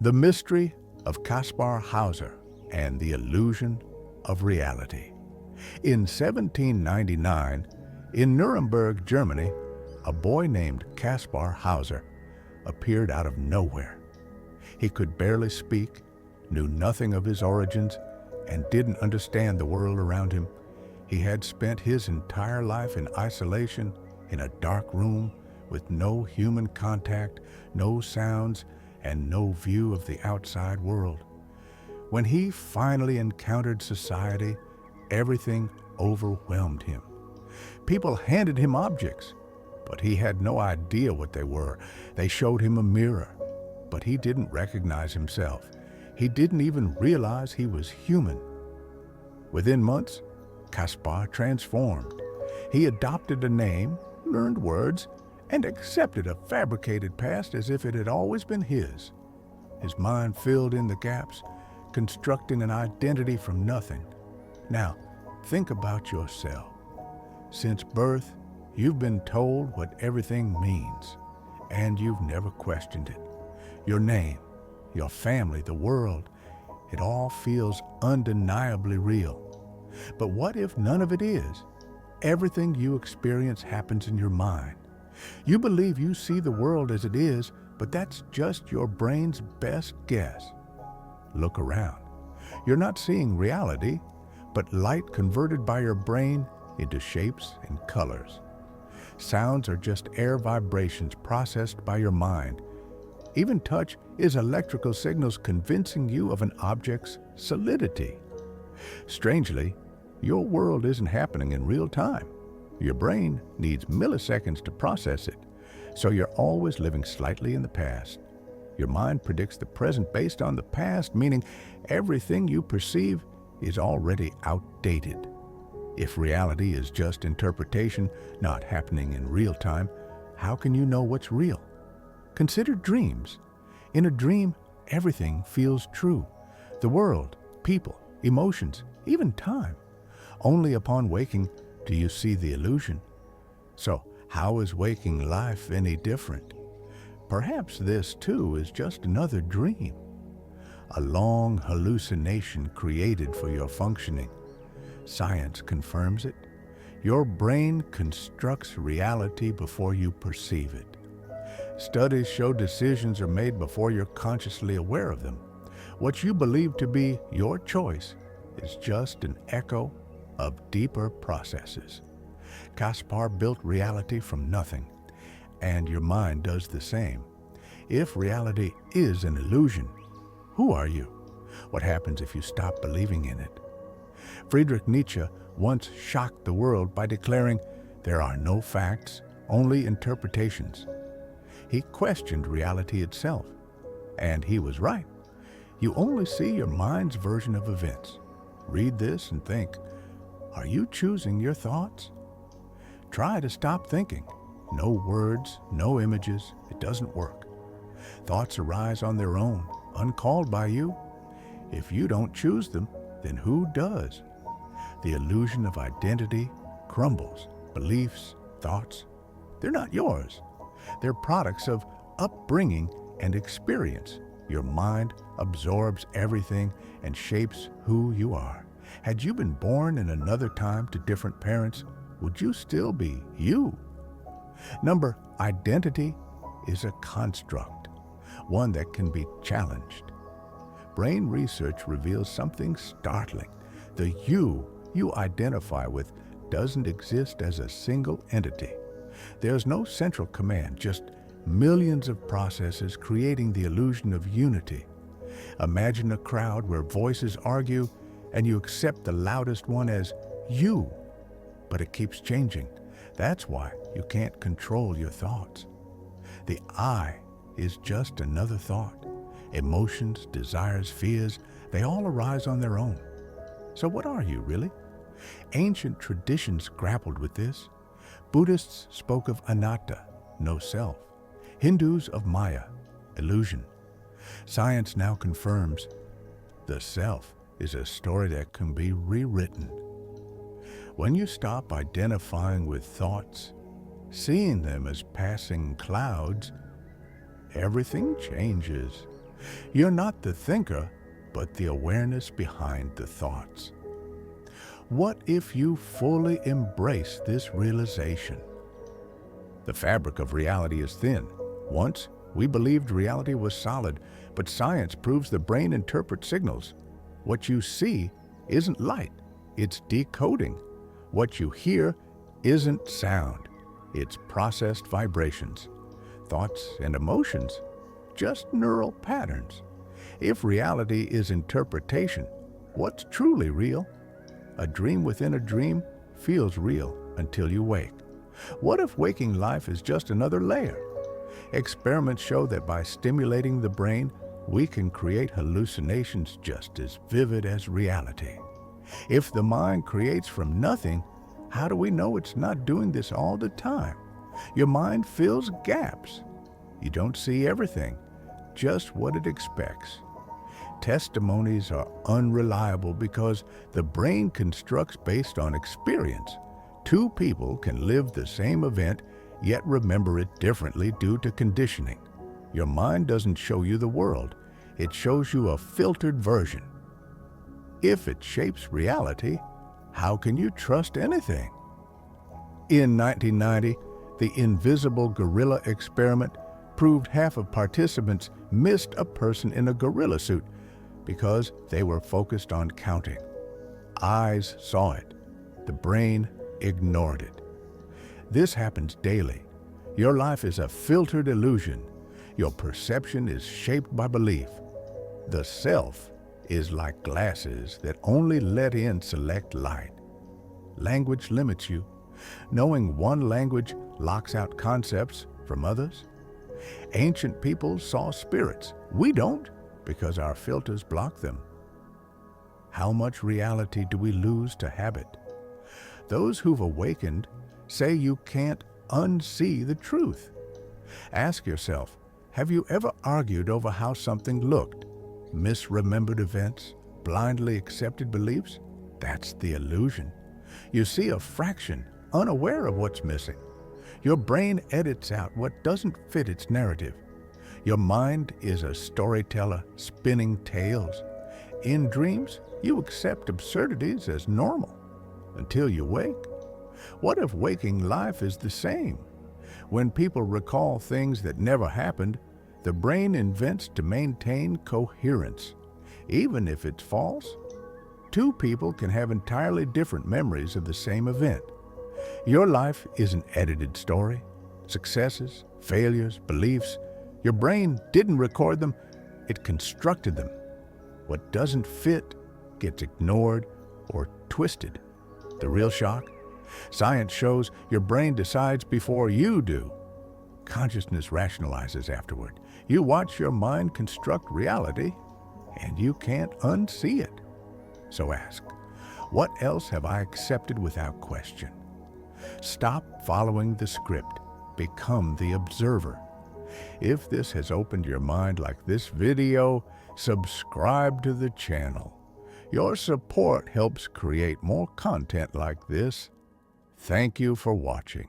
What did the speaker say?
The Mystery of Kaspar Hauser and the Illusion of Reality. In 1799, in Nuremberg, Germany, a boy named Kaspar Hauser appeared out of nowhere. He could barely speak, knew nothing of his origins, and didn't understand the world around him. He had spent his entire life in isolation, in a dark room, with no human contact, no sounds, and no view of the outside world. When he finally encountered society, everything overwhelmed him. People handed him objects, but he had no idea what they were. They showed him a mirror, but he didn't recognize himself. He didn't even realize he was human. Within months, Kaspar transformed. He adopted a name, learned words, and accepted a fabricated past as if it had always been his. His mind filled in the gaps, constructing an identity from nothing. Now, think about yourself. Since birth, you've been told what everything means, and you've never questioned it. Your name, your family, the world, it all feels undeniably real. But what if none of it is? Everything you experience happens in your mind. You believe you see the world as it is, but that's just your brain's best guess. Look around. You're not seeing reality, but light converted by your brain into shapes and colors. Sounds are just air vibrations processed by your mind. Even touch is electrical signals convincing you of an object's solidity. Strangely, your world isn't happening in real time. Your brain needs milliseconds to process it, so you're always living slightly in the past. Your mind predicts the present based on the past, meaning everything you perceive is already outdated. If reality is just interpretation, not happening in real time, how can you know what's real? Consider dreams. In a dream, everything feels true. The world, people, emotions, even time. Only upon waking do you see the illusion. So, how is waking life any different? Perhaps this, too, is just another dream. A long hallucination created for your functioning. Science confirms it. Your brain constructs reality before you perceive it. Studies show decisions are made before you're consciously aware of them. What you believe to be your choice is just an echo of deeper processes. Kaspar built reality from nothing, and your mind does the same. If reality is an illusion, who are you? What happens if you stop believing in it? Friedrich Nietzsche once shocked the world by declaring, "There are no facts, only interpretations." He questioned reality itself, and he was right. You only see your mind's version of events. Read this and think, are you choosing your thoughts? Try to stop thinking. No words, no images, it doesn't work. Thoughts arise on their own, uncalled by you. If you don't choose them, then who does? The illusion of identity crumbles. Beliefs, thoughts, they're not yours. They're products of upbringing and experience. Your mind absorbs everything and shapes who you are. Had you been born in another time to different parents, would you still be you? Number, identity is a construct, one that can be challenged. Brain research reveals something startling. The you identify with doesn't exist as a single entity. There's no central command, just millions of processes creating the illusion of unity. Imagine a crowd where voices argue and you accept the loudest one as you, but it keeps changing. That's why you can't control your thoughts. The I is just another thought. Emotions, desires, fears, they all arise on their own. So what are you, really? Ancient traditions grappled with this. Buddhists spoke of anatta, no self. Hindus of Maya, illusion. Science now confirms the self is a story that can be rewritten. When you stop identifying with thoughts, seeing them as passing clouds, everything changes. You're not the thinker, but the awareness behind the thoughts. What if you fully embrace this realization? The fabric of reality is thin. Once, we believed reality was solid, but science proves the brain interprets signals. What you see isn't light, it's decoding. What you hear isn't sound, it's processed vibrations. Thoughts and emotions, just neural patterns. If reality is interpretation, what's truly real? A dream within a dream feels real until you wake. What if waking life is just another layer? Experiments show that by stimulating the brain, we can create hallucinations just as vivid as reality. If the mind creates from nothing, how do we know it's not doing this all the time? Your mind fills gaps. You don't see everything, just what it expects. Testimonies are unreliable because the brain constructs based on experience. Two people can live the same event, yet remember it differently due to conditioning. Your mind doesn't show you the world, it shows you a filtered version. If it shapes reality, how can you trust anything? In 1990, the invisible gorilla experiment proved half of participants missed a person in a gorilla suit because they were focused on counting. Eyes saw it. The brain ignored it. This happens daily. Your life is a filtered illusion. Your perception is shaped by belief. The self is like glasses that only let in select light. Language limits you. Knowing one language locks out concepts from others. Ancient peoples saw spirits. We don't, because our filters block them. How much reality do we lose to habit? Those who've awakened say you can't unsee the truth. Ask yourself, have you ever argued over how something looked? Misremembered events? Blindly accepted beliefs? That's the illusion. You see a fraction, unaware of what's missing. Your brain edits out what doesn't fit its narrative. Your mind is a storyteller spinning tales. In dreams, you accept absurdities as normal until you wake. What if waking life is the same? When people recall things that never happened, the brain invents to maintain coherence. Even if it's false, two people can have entirely different memories of the same event. Your life is an edited story. Successes, failures, beliefs. Your brain didn't record them, it constructed them. What doesn't fit gets ignored or twisted. The real shock? Science shows your brain decides before you do. Consciousness rationalizes afterward. You watch your mind construct reality, and you can't unsee it. So ask, what else have I accepted without question? Stop following the script. Become the observer. If this has opened your mind like this video, subscribe to the channel. Your support helps create more content like this. Thank you for watching.